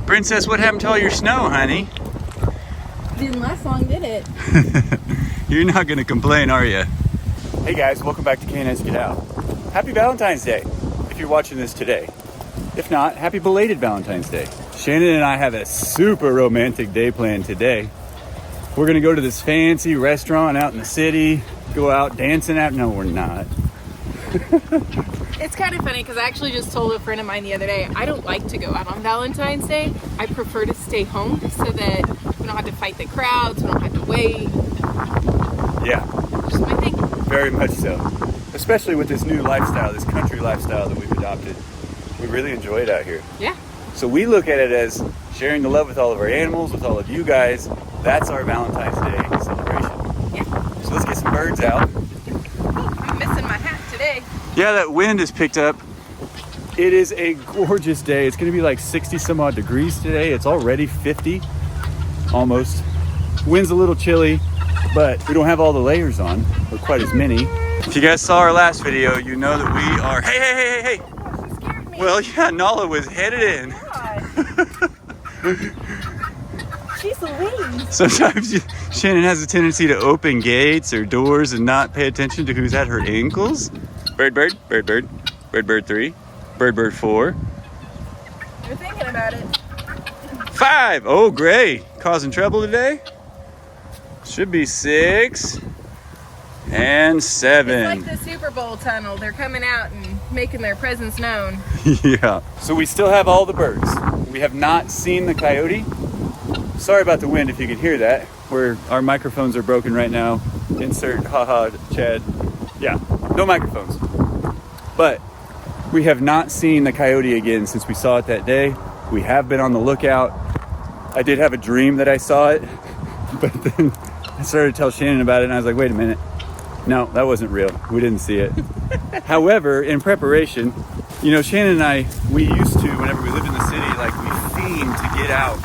Princess, what happened to all your snow, honey? Didn't last long, did it? You're not gonna complain, are you? Hey guys, welcome back to K&S Get Out. Happy Valentine's Day, if you're watching this today. If not, happy belated Valentine's Day. Shannon and I have a super romantic day planned today. We're gonna go to this fancy restaurant out in the city, go out dancing out. No, we're not. It's kind of funny because I actually just told a friend of mine the other day, I don't like to go out on Valentine's Day. I prefer to stay home so that we don't have to fight the crowds, we don't have to wait. Yeah. Just my thing. Very much so. Especially with this new lifestyle, this country lifestyle that we've adopted. We really enjoy it out here. Yeah. So we look at it as sharing the love with all of our animals, with all of you guys. That's our Valentine's Day celebration. Yeah. So let's get some birds out. I'm missing my hat today. Yeah, that wind has picked up. It is a gorgeous day. It's gonna be like 60 some odd degrees today. It's already 50, almost. Wind's a little chilly, but we don't have all the layers on, or quite as many. If you guys saw our last video, you know that we are, hey. She scared me. Well, yeah, Nala was headed in. She's Louise. Sometimes Shannon has a tendency to open gates or doors and not pay attention to who's at her ankles. Bird, 3, bird 4. You're thinking about it. 5. Oh, Gray, causing trouble today. Should be 6 and 7. It's like the Super Bowl tunnel. They're coming out and making their presence known. Yeah. So we still have all the birds. We have not seen the coyote. Sorry about the wind if you could hear that. Our microphones are broken right now. Insert haha Chad. Yeah, no microphones. But we have not seen the coyote again since we saw it that day. We have been on the lookout. I did have a dream that I saw it, but then I started to tell Shannon about it and I was like, wait a minute. No, that wasn't real. We didn't see it. However, in preparation, you know, Shannon and I, we used to, whenever we lived in the city, like we fiend to get out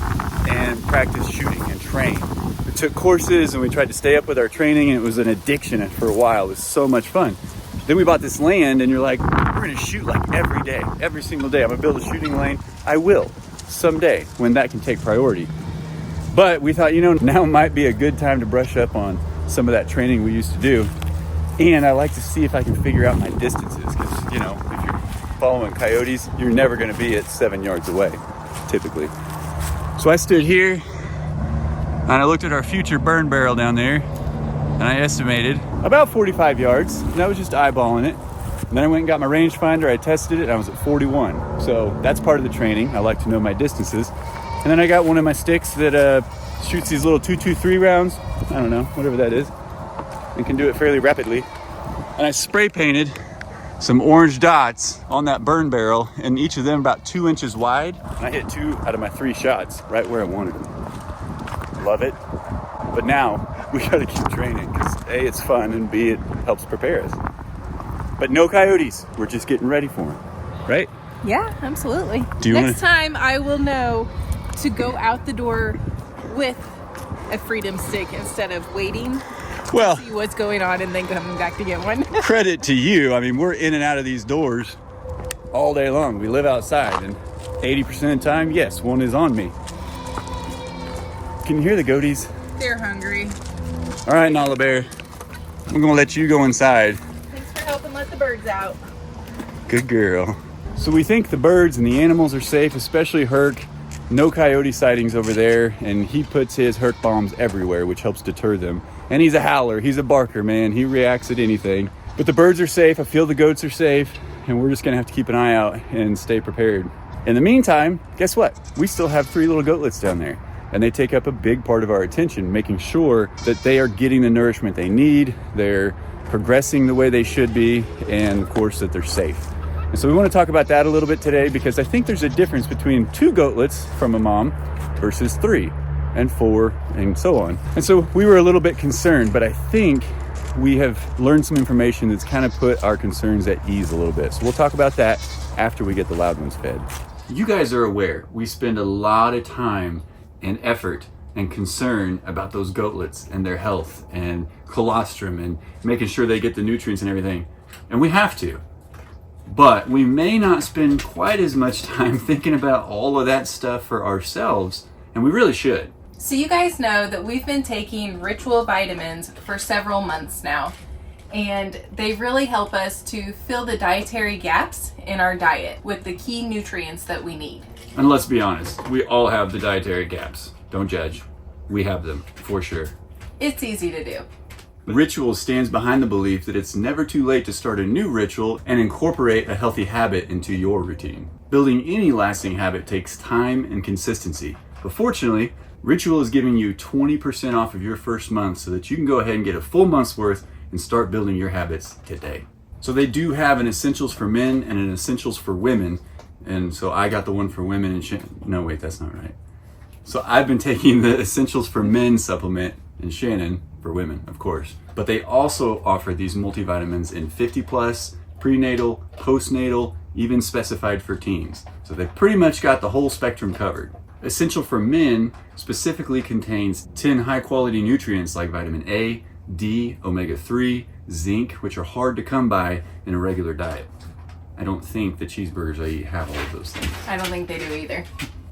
and practice shooting and train. We took courses and we tried to stay up with our training, and it was an addiction for a while. It was so much fun. Then we bought this land and you're like, we're gonna shoot like every day, every single day. I'm gonna build a shooting lane. I will someday when that can take priority. But we thought, you know, now might be a good time to brush up on some of that training we used to do. And I like to see if I can figure out my distances, because, you know, if you're following coyotes, you're never gonna be at 7 yards away, typically. So I stood here and I looked at our future burn barrel down there, and I estimated about 45 yards, and I was just eyeballing it. And then I went and got my rangefinder, I tested it, and I was at 41. So that's part of the training. I like to know my distances. And then I got one of my sticks that shoots these little 223 rounds. I don't know, whatever that is. And can do it fairly rapidly. And I spray painted some orange dots on that burn barrel, and each of them about 2 inches wide. And I hit 2 out of my 3 shots right where I wanted them. Love it. But now we gotta keep training, because A, it's fun, and B, it helps prepare us. But no coyotes. We're just getting ready for them, right? Yeah, absolutely. Do you Next time I will know to go out the door with a freedom stick instead of waiting. Well, See what's going on and then coming back to get one. credit to you. I mean, we're in and out of these doors all day long. We live outside, and 80% of the time, yes, one is on me. Can you hear the goatees? They're hungry. All right, Nala Bear, I'm gonna let you go inside. Thanks for helping let the birds out. Good girl. So we think the birds and the animals are safe, especially Herc. No coyote sightings over there, and he puts his Herc bombs everywhere, which helps deter them. And he's a howler, he's a barker, man. He reacts at anything. But the birds are safe, I feel the goats are safe, and we're just gonna have to keep an eye out and stay prepared. In the meantime, guess what? We still have 3 little goatlets down there, and they take up a big part of our attention, making sure that they are getting the nourishment they need, they're progressing the way they should be, and of course that they're safe. And so we want to talk about that a little bit today, because I think there's a difference between 2 goatlets from a mom versus 3 and 4 and so on. And so we were a little bit concerned, but I think we have learned some information that's kind of put our concerns at ease a little bit. So we'll talk about that after we get the loud ones fed. You guys are aware we spend a lot of time and effort and concern about those goatlets and their health and colostrum and making sure they get the nutrients and everything. And we have to. But we may not spend quite as much time thinking about all of that stuff for ourselves, and we really should. So you guys know that we've been taking Ritual vitamins for several months now, and they really help us to fill the dietary gaps in our diet with the key nutrients that we need. And let's be honest, we all have the dietary gaps. Don't judge. We have them, for sure. It's easy to do. Ritual stands behind the belief that it's never too late to start a new ritual and incorporate a healthy habit into your routine. Building any lasting habit takes time and consistency. But fortunately, Ritual is giving you 20% off of your first month so that you can go ahead and get a full month's worth and start building your habits today. So they do have an essentials for men and an essentials for women. And so I got the one for women and no, wait, that's not right. So I've been taking the essentials for men supplement and Shanon for women, of course. But they also offer these multivitamins in 50 plus, prenatal, postnatal, even specified for teens. So they've pretty much got the whole spectrum covered. Essential for Men specifically contains 10 high quality nutrients like vitamin A, D, omega-3, zinc, which are hard to come by in a regular diet. I don't think the cheeseburgers I eat have all of those things. I don't think they do either.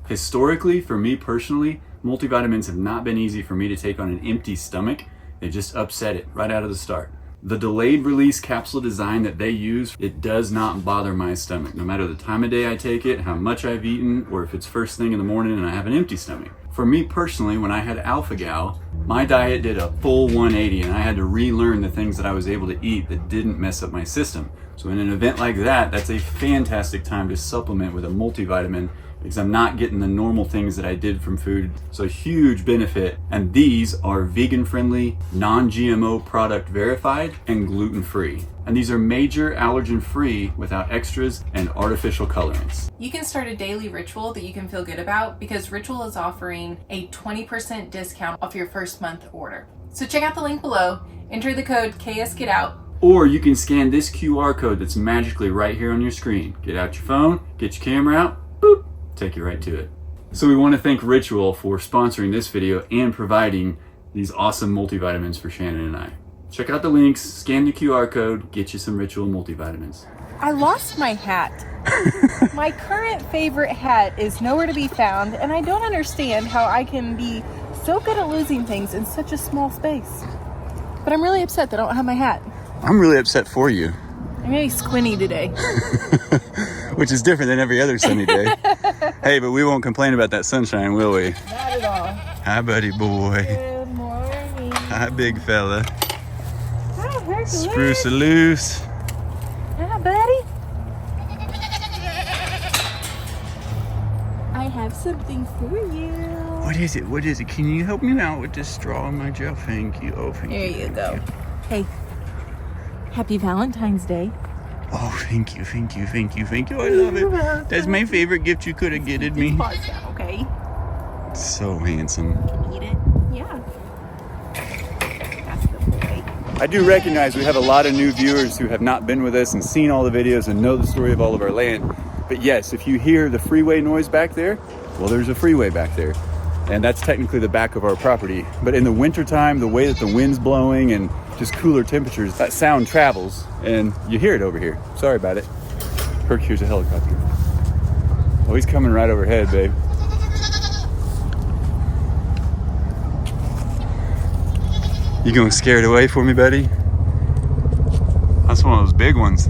Historically, for me personally, multivitamins have not been easy for me to take on an empty stomach. They just upset it right out of the start. The delayed release capsule design that they use, it does not bother my stomach, no matter the time of day I take it, how much I've eaten, or if it's first thing in the morning and I have an empty stomach. For me personally, when I had alpha-gal, my diet did a full 180 and I had to relearn the things that I was able to eat that didn't mess up my system. So in an event like that, that's a fantastic time to supplement with a multivitamin because I'm not getting the normal things that I did from food. So a huge benefit. And these are vegan friendly, non-GMO product verified and gluten free. And these are major allergen free without extras and artificial colorants. You can start a daily ritual that you can feel good about because Ritual is offering a 20% discount off your first month order. So check out the link below, enter the code K&S Get Out. Or you can scan this QR code that's magically right here on your screen. Get out your phone, get your camera out, boop, take you right to it. So we want to thank Ritual for sponsoring this video and providing these awesome multivitamins for Shanon and I. Check out the links, scan the QR code, get you some Ritual multivitamins. I lost my hat. My current favorite hat is nowhere to be found, and I don't understand how I can be so good at losing things in such a small space. But I'm really upset that I don't have my hat. I'm really upset for you. I'm really squinty today. Which is different than every other sunny day. Hey, but we won't complain about that sunshine, will we? Not at all. Hi, buddy boy. Good morning. Hi, big fella. Hi, Hercules. Spruce loose. Hi, buddy. I have something for you. What is it? What is it? Can you help me out with this straw in my gel? Thank you. Oh, thank you. There you thank go. you. Hey, happy Valentine's Day. Oh, thank you, thank you, thank you, thank you. I love it. That's my favorite gift you could have gifted me. Pause now, okay? So handsome. Eat it. Yeah. That's the boy. I do recognize we have a lot of new viewers who have not been with us and seen all the videos and know the story of all of our land. But yes, if you hear the freeway noise back there, well, there's a freeway back there. And that's technically the back of our property. But in the wintertime, the way that the wind's blowing and just cooler temperatures, that sound travels and you hear it over here. Sorry about it. Herc, here's a helicopter. Oh, he's coming right overhead, babe. You gonna scare it away for me, buddy? That's one of those big ones.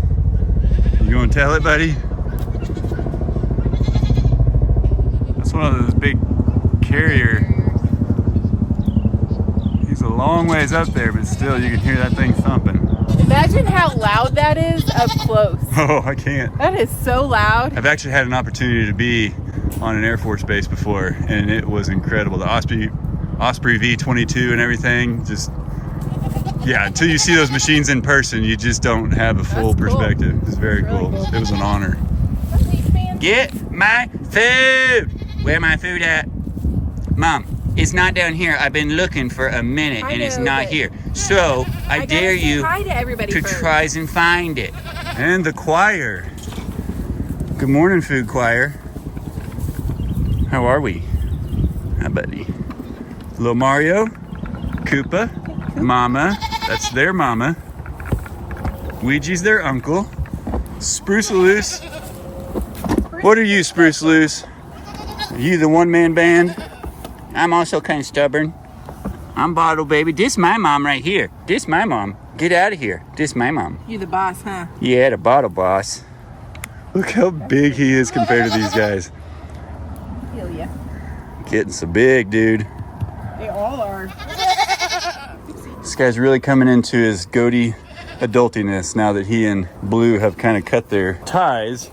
You gonna tell it, buddy? That's one of those big carrier. He's a long ways up there, but still you can hear that thing thumping. Imagine how loud that is up close. Oh, I can't. That is so loud. I've actually had an opportunity to be on an Air Force base before, and it was incredible. The Osprey V-22 and everything, just, yeah, until you see those machines in person, you just don't have a full perspective. It's very cool. It was an honor. Get my food! Where my food at? Mom, it's not down here. I've been looking for a minute and it's not here. So I dare you to try and find it. And the choir. Good morning, food choir. How are we? Hi, buddy. Little Mario, Koopa, Mama. That's their mama. Ouija's their uncle. Spruce Loose. What are you, Spruce Loose? Are you the one-man band? I'm also kind of stubborn. I'm Bottle Baby. This my mom right here. This my mom. Get out of here. This my mom. You the boss, huh? Yeah, the Bottle Boss. Look how big he is compared to these guys. Feel ya. Getting so big, dude. They all are. This guy's really coming into his goatee adultiness now that he and Blue have kind of cut their ties.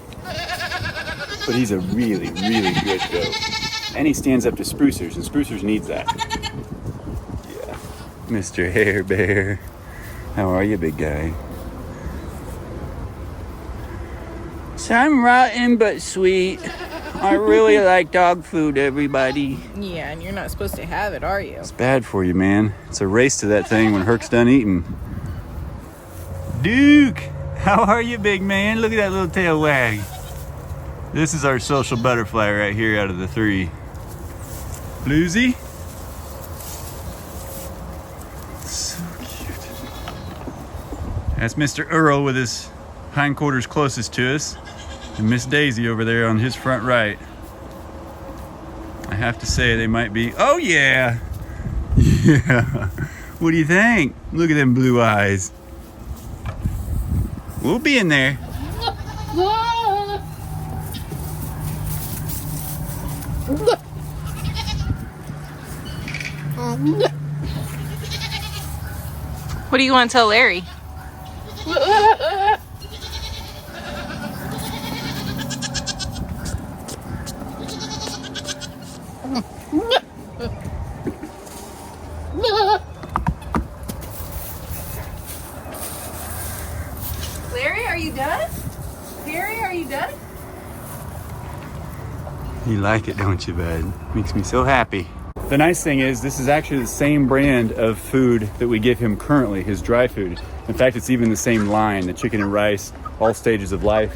But he's a really, really good goat. And he stands up to sprucers, and sprucers needs that. Yeah. Mr. Hair Bear. How are you, big guy? So I'm rotten but sweet. I really like dog food, everybody. Yeah, and you're not supposed to have it, are you? It's bad for you, man. It's a race to that thing when Herc's done eating. Duke! How are you, big man? Look at that little tail wag. This is our social butterfly right here out of the three. Bluesy? So cute. That's Mr. Earl with his hindquarters closest to us. And Miss Daisy over there on his front right. I have to say they might be, oh yeah! Yeah. What do you think? Look at them blue eyes. We'll be in there. What do you want to tell Larry? Larry, are you done? Harry, are you done? You like it, don't you, bud? Makes me so happy. The nice thing is this is actually the same brand of food that we give him currently, his dry food. In fact, it's even the same line, the chicken and rice, all stages of life.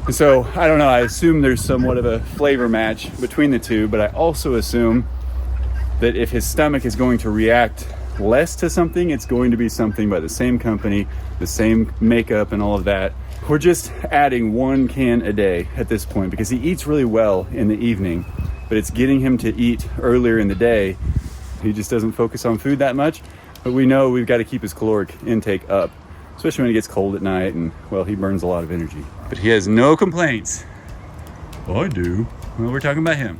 And so, I don't know, I assume there's somewhat of a flavor match between the two, but I also assume that if his stomach is going to react less to something, it's going to be something by the same company, the same makeup and all of that. We're just adding 1 can a day at this point because he eats really well in the evening, but it's getting him to eat earlier in the day. He just doesn't focus on food that much, but we know we've got to keep his caloric intake up, especially when it gets cold at night and, well, he burns a lot of energy. But he has no complaints. Oh, I do. Well, we're talking about him.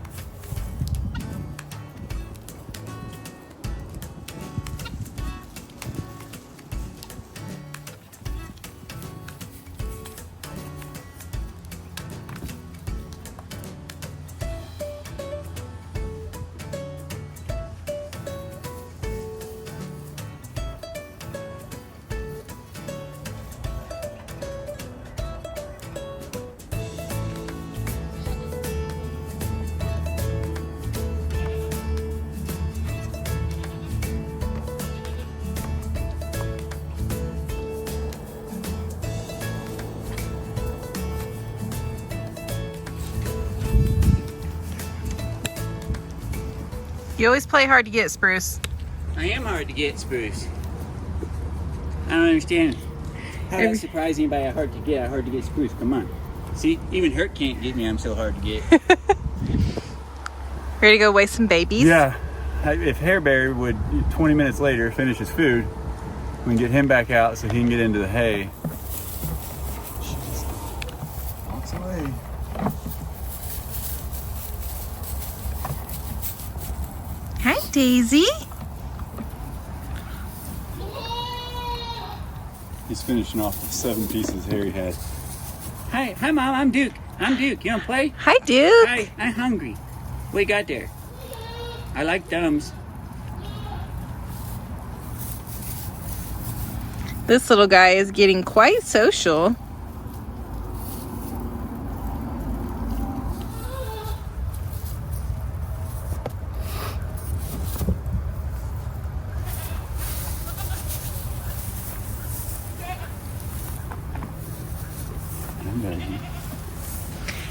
You always play hard to get, Spruce. I am hard to get, Spruce. I don't understand how that surprised anybody how hard to get Spruce. Come on. See, even Herc can't get me. I'm so hard to get. Ready to go weigh some babies? Yeah. If Hair Bear would, 20 minutes later, finish his food, we can get him back out so he can get into the hay. She just walks away. Hi, Daisy. He's finishing off the 7 pieces Harry had. Hi, Mom. I'm Duke. You want to play? Hi, Duke. Hi, I'm hungry. What you got there? I like thumbs. This little guy is getting quite social.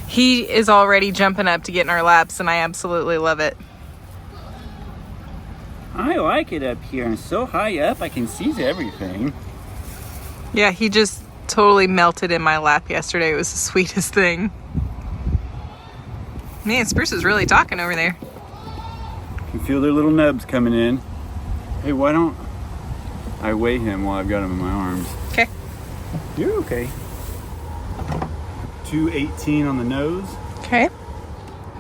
He is already jumping up to get in our laps, and I absolutely love it. I like it up here. I'm so high up, I can see everything. Yeah, he just totally melted in my lap yesterday. It was the sweetest thing. Man, Spruce is really talking over there. You can feel their little nubs coming in. Hey, why don't I weigh him while I've got him in my arms? Okay. You're okay. 218 on the nose. Okay.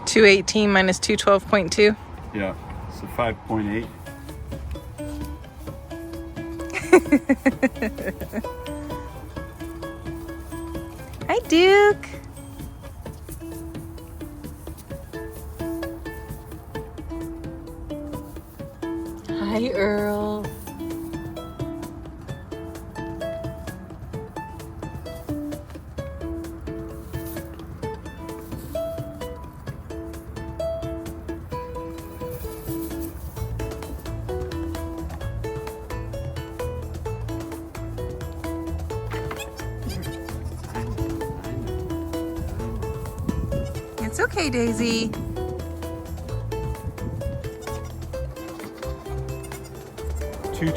218 minus 212.2. Yeah, so 5.8. Hi, Duke. Hi, Earl. It's okay, Daisy.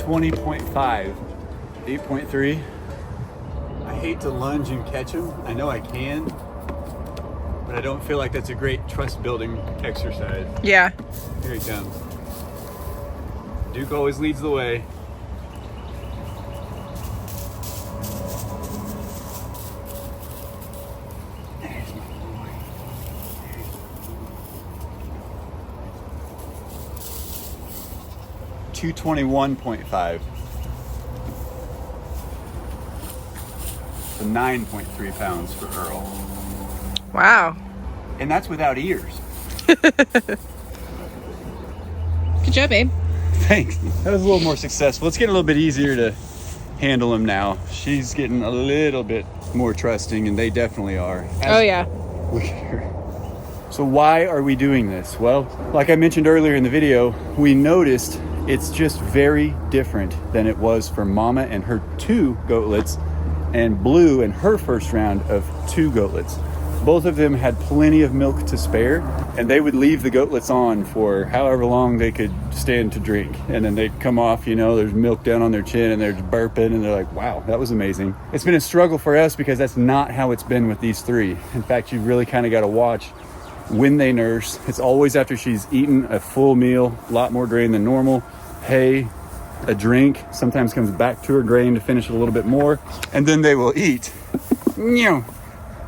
.5, 8.3. I hate to lunge and catch him. I know I can, but I don't feel like that's a great trust building exercise. Yeah. Here he comes. Duke always leads the way. There's my boy. 221.5. So 9.3 pounds for Earl. Wow. And that's without ears. Good job, babe. Thanks. That was a little more successful. It's getting a little bit easier to handle him now. She's getting a little bit more trusting, and they definitely are. Oh, yeah. So why are we doing this? Well, like I mentioned earlier in the video, we noticed it's just very different than it was for Mama and her 2 goatlets and Blue and her first round of 2 goatlets. Both of them had plenty of milk to spare, and they would leave the goatlets on for however long they could stand to drink. And then they'd come off, you know, there's milk down on their chin and they're just burping, and they're like, wow, that was amazing. It's been a struggle for us because that's not how it's been with these 3. In fact, you really kind of got to watch when they nurse. It's always after she's eaten a full meal, a lot more grain than normal, hay, a drink, sometimes comes back to her grain to finish it a little bit more, and then they will eat.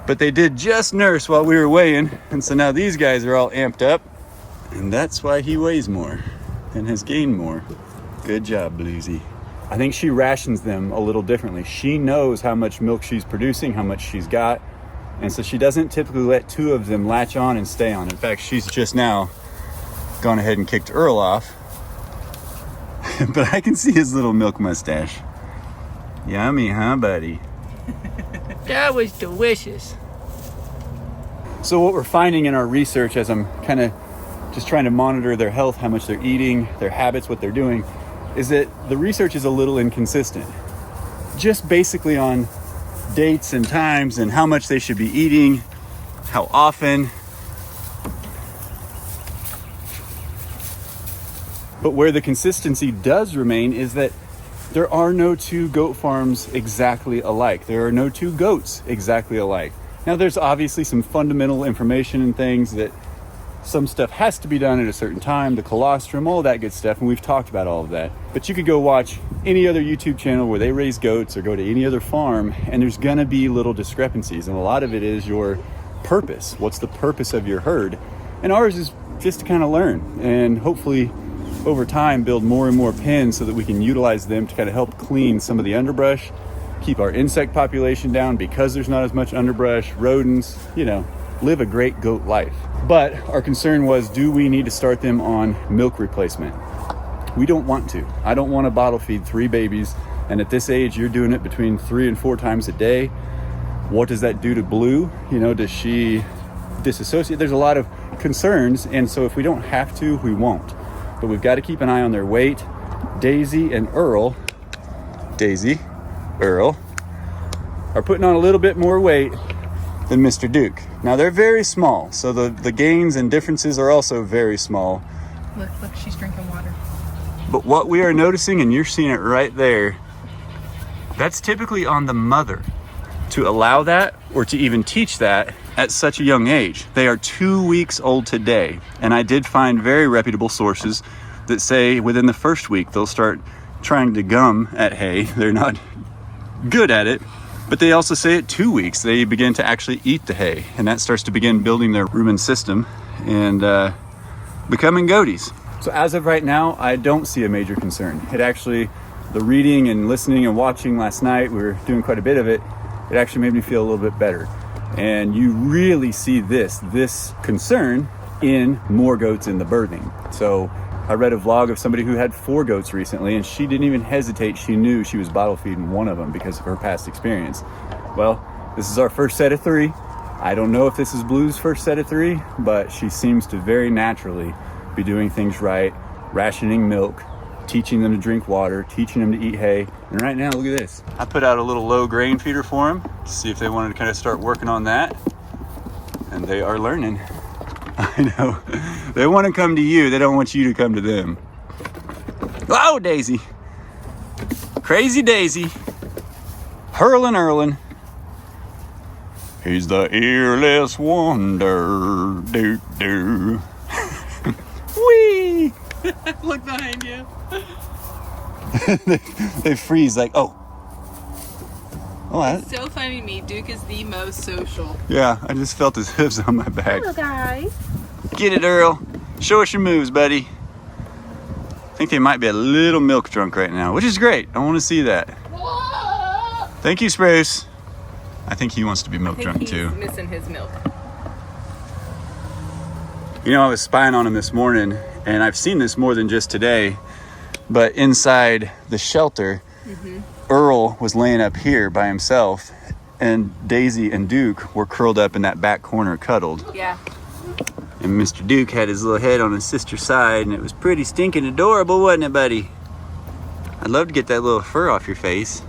But they did just nurse while we were weighing, and so now these guys are all amped up, and that's why he weighs more and has gained more. Good job, Bluesy. I think she rations them a little differently. She knows how much milk she's producing, how much she's got, and so she doesn't typically let 2 of them latch on and stay on. In fact, she's just now gone ahead and kicked Earl off. But I can see his little milk mustache. Yummy, huh, buddy? That was delicious. So what we're finding in our research, as I'm kind of just trying to monitor their health, how much they're eating, their habits, what they're doing, is that the research is a little inconsistent. Just basically on dates and times and how much they should be eating, how often. But where the consistency does remain is that there are no 2 goat farms exactly alike. There are no 2 goats exactly alike. Now, there's obviously some fundamental information and things that some stuff has to be done at a certain time, the colostrum, all that good stuff, and we've talked about all of that. But you could go watch any other YouTube channel where they raise goats or go to any other farm, and there's gonna be little discrepancies, and a lot of it is your purpose. What's the purpose of your herd? And ours is just to kind of learn and hopefully over time build more and more pens so that we can utilize them to kind of help clean some of the underbrush, keep our insect population down because there's not as much underbrush, rodents, you know, live a great goat life. But our concern was, do we need to start them on milk replacement? We don't want to. I don't want to bottle feed 3 babies, and at this age you're doing it between 3 and 4 times a day. What does that do to Blue? You know, does she disassociate? There's a lot of concerns, and so if we don't have to, we won't. But we've got to keep an eye on their weight. Daisy, Earl are putting on a little bit more weight than Mr. Duke. Now they're very small, so the gains and differences are also very small. Look, she's drinking water. But what we are noticing, and you're seeing it right there, that's typically on the mother. to allow that or to even teach that at such a young age. They are 2 weeks old today, and I did find very reputable sources that say within the first week they'll start trying to gum at hay. They're not good at it, but they also say at 2 weeks they begin to actually eat the hay, and that starts to begin building their rumen system and becoming goaties. So as of right now, I don't see a major concern. It actually, the reading and listening and watching last night, we were doing quite a bit of it, it actually made me feel a little bit better. And you really see this concern in more goats in the birthing. So I read a vlog of somebody who had 4 goats recently, and she didn't even hesitate. She knew she was bottle feeding one of them because of her past experience. Well, this is our first set of 3. I don't know if this is Blue's first set of 3, but she seems to very naturally be doing things right, rationing milk, teaching them to drink water, teaching them to eat hay. And right now, look at this. I put out a little low grain feeder for them to see if they wanted to kind of start working on that. And they are learning. I know. They want to come to you. They don't want you to come to them. Oh, Daisy. Crazy Daisy. Hurling, hurling. He's the earless wonder. Do, do. Whee! Look behind you. They freeze like, oh. It's so funny to me. Duke is the most social. Yeah, I just felt his hooves on my back. Hello, guys. Get it, Earl. Show us your moves, buddy. I think they might be a little milk drunk right now, which is great. I want to see that. Thank you, Spruce. I think he wants to be milk drunk too. He's missing his milk. You know, I was spying on him this morning, and I've seen this more than just today, but inside the shelter, Earl was laying up here by himself, and Daisy and Duke were curled up in that back corner cuddled. Yeah. And Mr. Duke had his little head on his sister's side, and it was pretty stinking adorable, wasn't it, buddy? I'd love to get that little fur off your face.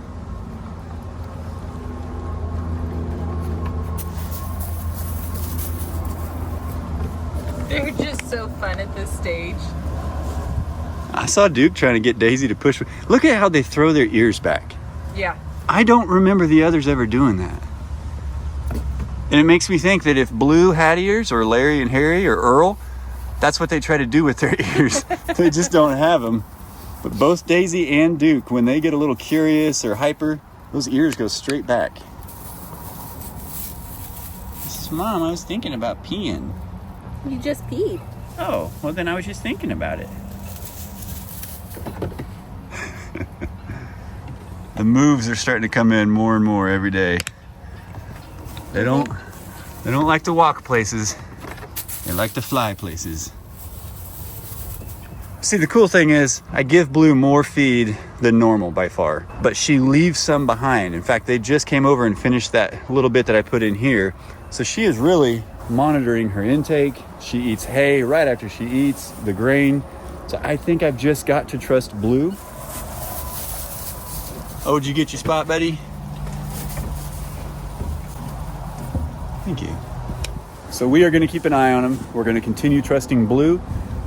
They're just so fun at this stage. I saw Duke trying to get Daisy to push. Look at how they throw their ears back. Yeah. I don't remember the others ever doing that. And it makes me think that if Blue had ears, or Larry and Harry, or Earl, that's what they try to do with their ears. They just don't have them. But both Daisy and Duke, when they get a little curious or hyper, those ears go straight back. Mom, I was thinking about peeing. You just peed. Oh, well then I was just thinking about it. The moves are starting to come in more and more every day. They don't like to walk places. They like to fly places. See, the cool thing is I give Blue more feed than normal by far, but she leaves some behind. In fact, they just came over and finished that little bit that I put in here. So she is really monitoring her intake. She eats hay right after she eats the grain. So I think I've just got to trust Blue. Oh, did you get your spot, buddy? Thank you. So we are going to keep an eye on them. We're going to continue trusting Blue,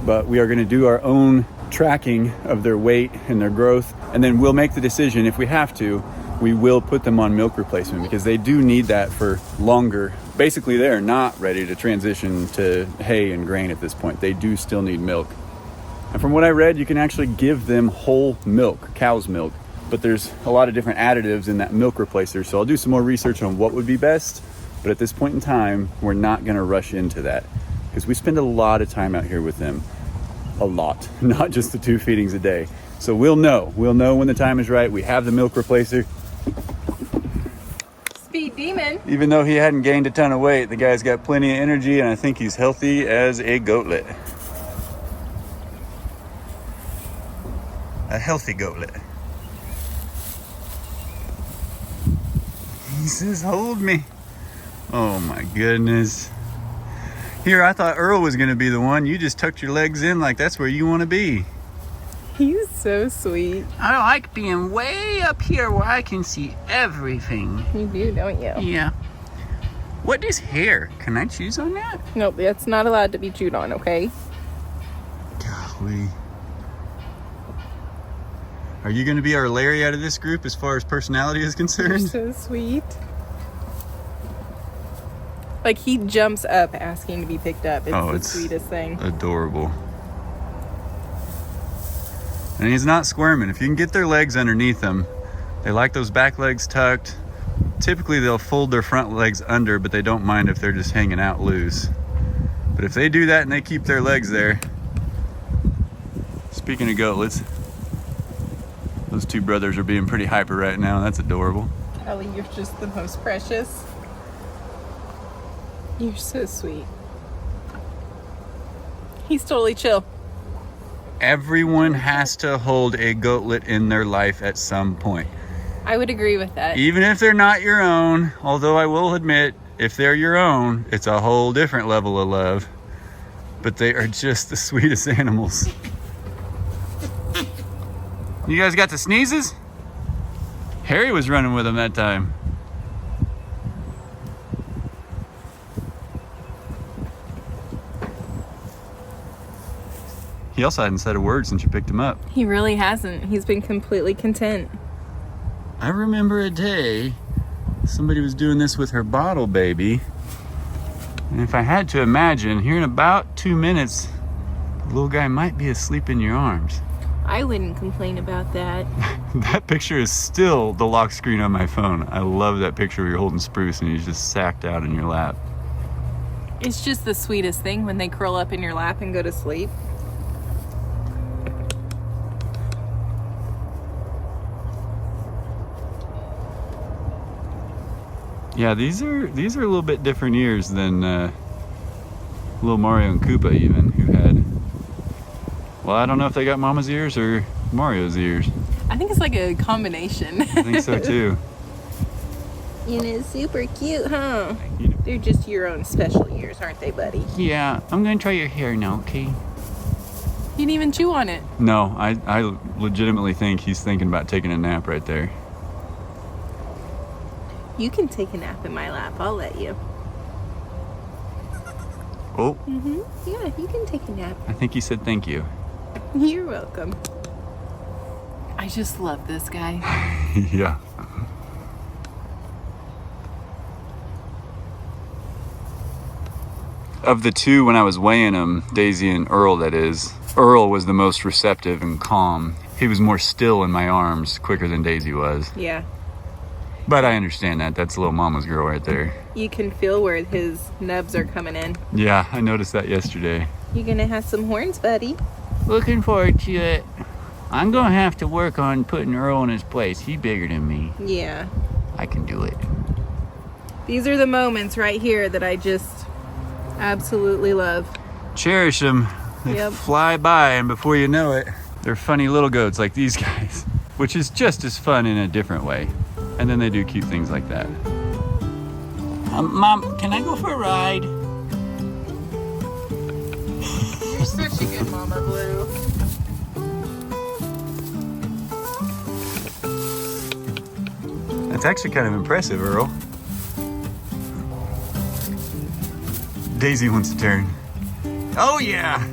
but we are going to do our own tracking of their weight and their growth. And then we'll make the decision, if we have to, we will put them on milk replacement because they do need that for longer. Basically, they're not ready to transition to hay and grain at this point. They do still need milk. And from what I read, you can actually give them whole milk, cow's milk, but there's a lot of different additives in that milk replacer. So I'll do some more research on what would be best. But at this point in time, we're not going to rush into that because we spend a lot of time out here with them. A lot, not just the 2 feedings a day. So we'll know when the time is right. We have the milk replacer. Speed demon. Even though he hadn't gained a ton of weight, the guy's got plenty of energy, and I think he's healthy as a goatlet. A healthy goatlet. He says, hold me. Oh my goodness. Here, I thought Earl was going to be the one. You just tucked your legs in like that's where you want to be. He's so sweet. I like being way up here where I can see everything. You do, don't you? Yeah. What is hair? Can I choose on that? Nope, that's not allowed to be chewed on, okay? Golly. Are you going to be our Larry out of this group as far as personality is You're concerned? so sweet. Like, he jumps up asking to be picked up. It's the sweetest thing. Adorable. And he's not squirming. If you can get their legs underneath them, they like those back legs tucked. Typically they'll fold their front legs under, but they don't mind if they're just hanging out loose. But if they do that and they keep their legs there. Speaking of goatlets, those two brothers are being pretty hyper right now. That's adorable. Ellie, you're just the most precious. You're so sweet. He's totally chill. Everyone has to hold a goatlet in their life at some point. I would agree with that. Even if they're not your own, although I will admit, if they're your own, it's a whole different level of love. But they are just the sweetest animals. You guys got the sneezes? Harry was running with them that time. He also hadn't said a word since you picked him up. He really hasn't. He's been completely content. I remember a day somebody was doing this with her bottle baby. And if I had to imagine, here in about 2 minutes, the little guy might be asleep in your arms. I wouldn't complain about that. That picture is still the lock screen on my phone. I love that picture where you're holding Spruce and he's just sacked out in your lap. It's just the sweetest thing when they curl up in your lap and go to sleep. Yeah, these are a little bit different ears than little Mario and Koopa even, who had, well, I don't know if they got Mama's ears or Mario's ears. I think it's like a combination. I think so too. You know, super cute, huh? They're just your own special ears, aren't they, buddy? Yeah, I'm gonna try your hair now, okay? You didn't even chew on it. No, I legitimately think he's thinking about taking a nap right there. You can take a nap in my lap. I'll let you. Oh. Yeah, you can take a nap. I think he said thank you. You're welcome. I just love this guy. Yeah. Of the two, when I was weighing them, Daisy and Earl, that is, Earl was the most receptive and calm. He was more still in my arms quicker than Daisy was. Yeah. But I understand that. That's little mama's girl right there. You can feel where his nubs are coming in. Yeah, I noticed that yesterday. You're gonna have some horns, buddy. Looking forward to it. I'm gonna have to work on putting Earl in his place. He's bigger than me. Yeah. I can do it. These are the moments right here that I just absolutely love. Cherish them. They Yep. fly by, and before you know it, they're funny little goats like these guys, which is just as fun in a different way. And then they do cute things like that. Mom, can I go for a ride? You're such a good mama, Blue. That's actually kind of impressive, Earl. Daisy wants to turn. Oh yeah!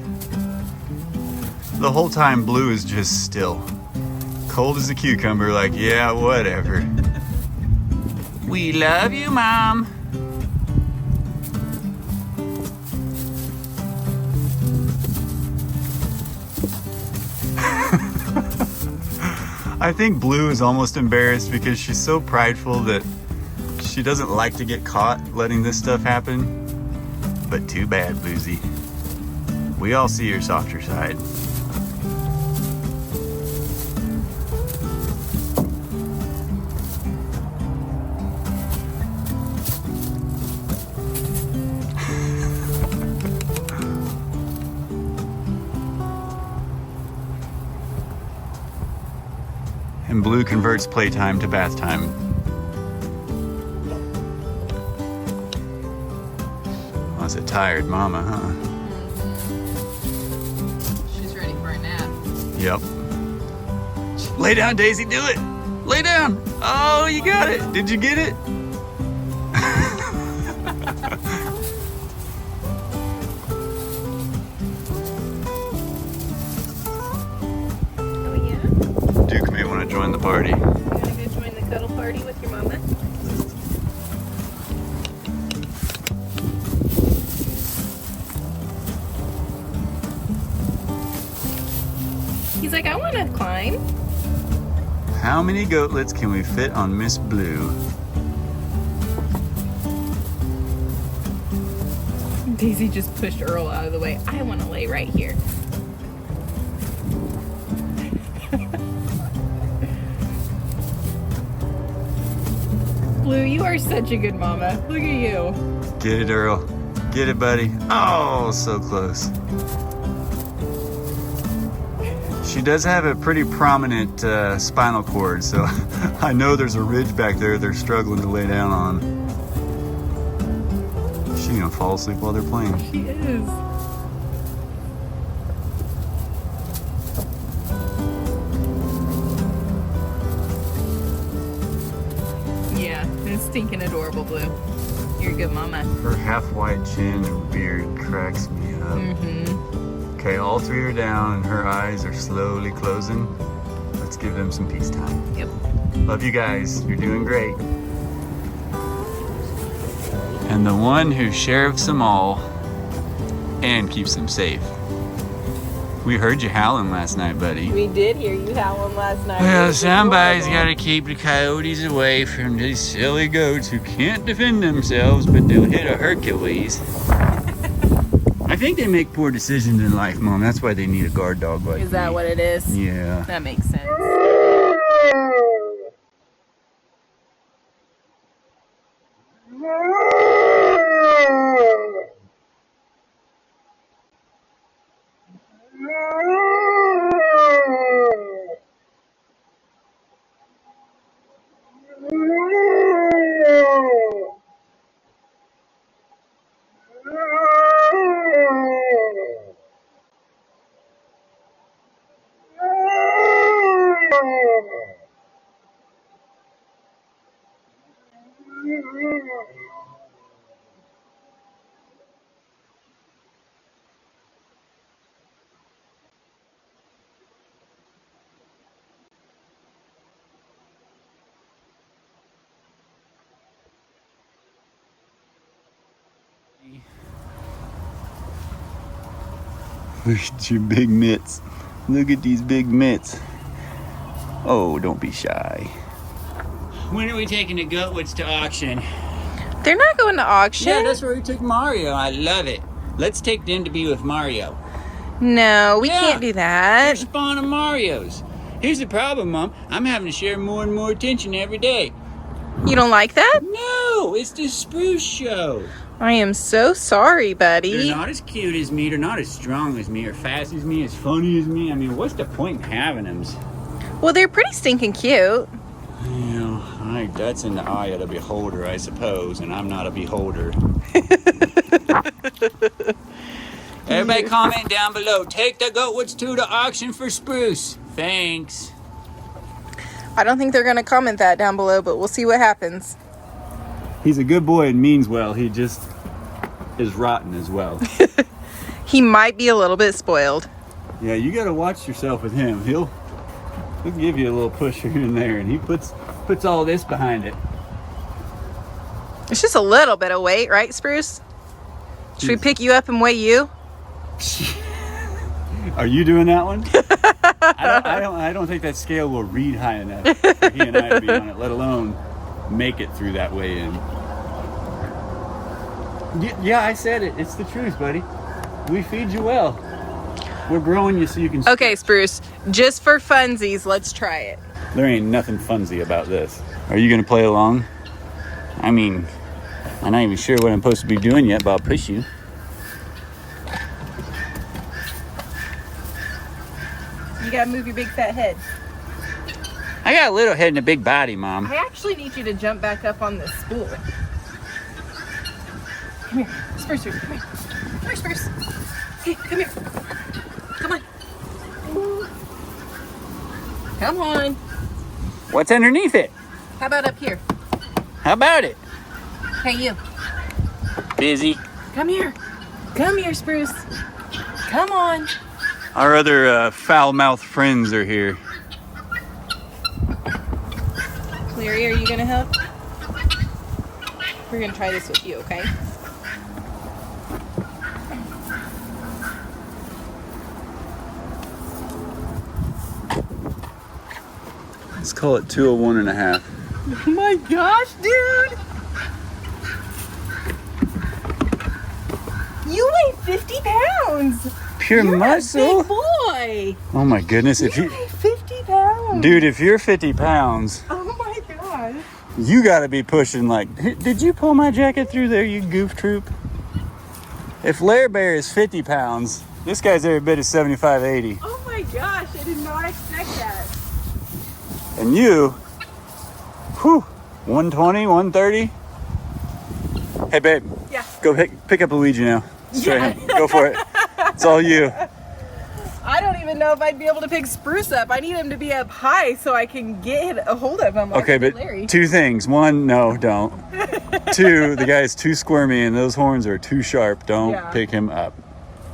The whole time Blue is just still. Cold as a cucumber, like, yeah, whatever. We love you, Mom. I think Blue is almost embarrassed because she's so prideful that she doesn't like to get caught letting this stuff happen. But too bad, Bluesy. We all see your softer side. And Blue converts playtime to bath time. Oh, it's a tired mama, huh? She's ready for a nap. Yep. Lay down, Daisy, do it! Lay down! Oh, you got it! Did you get it? Oh, yeah? Duke may want to join the party. You wanna go join the cuddle party with your mama? He's like, I want to climb. How many goatlets can we fit on Miss Blue? Daisy just pushed Earl out of the way. I want to lay right here. Blue, you are such a good mama. Look at you. Get it, Earl. Get it, buddy. Oh, so close. She does have a pretty prominent spinal cord, so I know there's a ridge back there they're struggling to lay down on. She's gonna fall asleep while they're playing. She is. Yeah, it's stinking adorable, Blue. You're a good mama. Her half-white chin and beard cracks me up. Mm-hmm. Okay, all three are down and her eyes are slowly closing. Let's give them some peace time. Yep. Love you guys. You're doing great. And the one who sheriffs them all and keeps them safe. We heard you howling last night, buddy. We did hear you howling last night. Well, somebody's got to keep the coyotes away from these silly goats who can't defend themselves, but they'll hit a Hercules. I think they make poor decisions in life, Mom. That's why they need a guard dog like Is that me. what it is? Yeah. That makes sense. Look at your big mitts. Look at these big mitts. Oh, don't be shy. When are we taking the goatlets to auction? They're not going to auction. Yeah, that's where we took Mario. I love it. Let's take them to be with Mario. No, we Yeah. can't do They're that. spawn of Marios. Here's the problem, Mom. I'm having to share more and more attention every day. You don't like that? No, it's the Spruce Show. I am so sorry, buddy. They're not as cute as me. They're not as strong as me, or fast as me, as funny as me. I mean, what's the point in having them? Well, they're pretty stinking cute. You know, that's in the eye of the beholder, I suppose, and I'm not a beholder. Everybody comment down below. Take the goatlets to the auction for Spruce. Thanks. I don't think they're going to comment that down below, but we'll see what happens. He's a good boy and means well. He just is rotten as well. He might be a little bit spoiled. Yeah, you got to watch yourself with him. He'll give you a little push here and there, and he puts all this behind it. It's just a little bit of weight, right, Spruce? Should we pick you up and weigh you? Are you doing that one? I don't think that scale will read high enough for he and I to be on it, let alone make it through that way in. Yeah, I said it. It's the truth, buddy. We feed you well. We're growing you so you can... Okay, Spruce, just for funsies, let's try it. There ain't nothing funsy about this. Are you going to play along? I mean, I'm not even sure what I'm supposed to be doing yet, but I'll push you. You gotta move your big fat head. I got a little head and a big body, Mom. I actually need you to jump back up on this spool. Come here, Spruce, come here. Come here, Spruce. Hey, come here. Come on. Come on. What's underneath it? How about up here? How about it? Hey, you. Busy. Come here. Come here, Spruce. Come on. Our other foul-mouthed friends are here. Larry, are you gonna help? We're gonna try this with you, okay? Let's call it 201.5. Oh my gosh, dude! You weigh 50 pounds! Pure You're muscle. a big boy! Oh my goodness! You If you, weigh 50 pounds! dude, if you're 50 pounds, Oh my god! you got to be pushing like. Did you pull my jacket through there, you goof troop? If Lair Bear is 50 pounds, this guy's every bit of 75, 80. Oh my gosh! I did not expect that. And you, whew, 120, 130. Hey, babe. Yeah. Go pick up Luigi now. Straight Yeah. ahead. Go for it. It's all you. I don't even know if I'd be able to pick Spruce up. I need him to be up high so I can get a hold of him. Like Okay, but Larry. two things. One, no, don't. Two, the guy's too squirmy and those horns are too sharp. Don't Yeah. pick him up.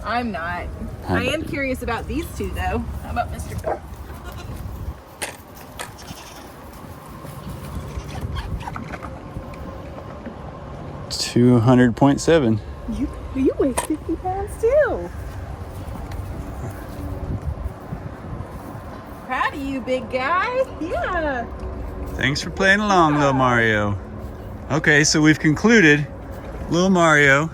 I'm not. I am curious about these two though. How about Mr. Carr? 200.7. You weigh 50 pounds too. Proud of you, big guy. Yeah. Thanks for playing along, little Mario. Okay, so we've concluded little Mario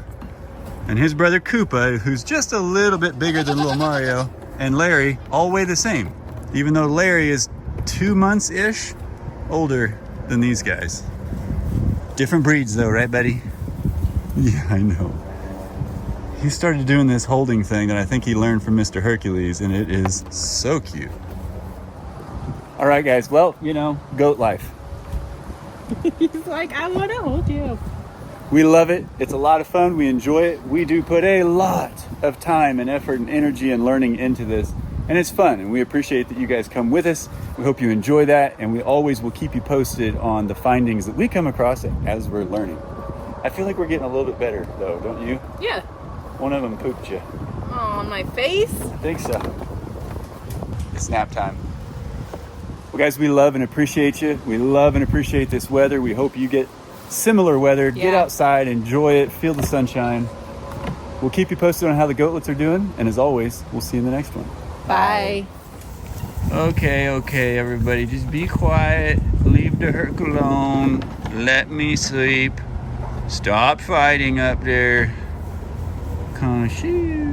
and his brother Koopa, who's just a little bit bigger than little Mario, and Larry all weigh the same, even though Larry is 2 months-ish older than these guys. Different breeds though, right, buddy? Yeah, I know. He started doing this holding thing that I think he learned from Mr. Hercules, and it is so cute. All right, guys. Well, you know, goat life. He's like, I want to hold you. We love it. It's a lot of fun. We enjoy it. We do put a lot of time and effort and energy and learning into this, and it's fun, and we appreciate that you guys come with us. We hope you enjoy that, and we always will keep you posted on the findings that we come across as we're learning. I feel like we're getting a little bit better, though, don't you? Yeah. One of them pooped you. Oh, on my face? I think so. It's nap time. Well, guys, we love and appreciate you. We love and appreciate this weather. We hope you get similar weather. Get Yeah. outside, enjoy it, feel the sunshine. We'll keep you posted on how the goatlets are doing. And as always, we'll see you in the next one. Bye. Okay, everybody, just be quiet. Leave the Herc alone. Let me sleep. Stop fighting up there. Conshoo.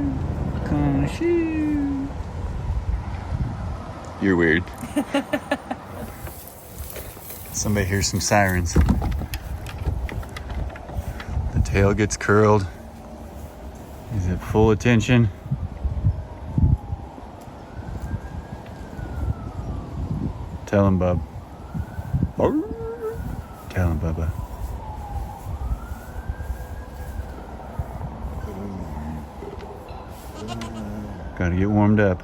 You're weird. Somebody hears some sirens. The tail gets curled. He's at full attention. Tell him, Bub. Tell him, Bubba. Gotta get warmed up.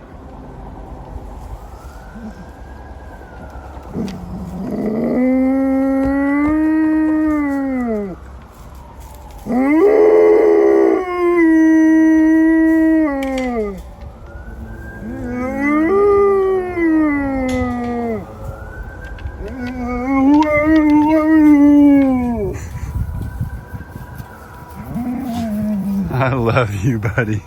I love you, buddy.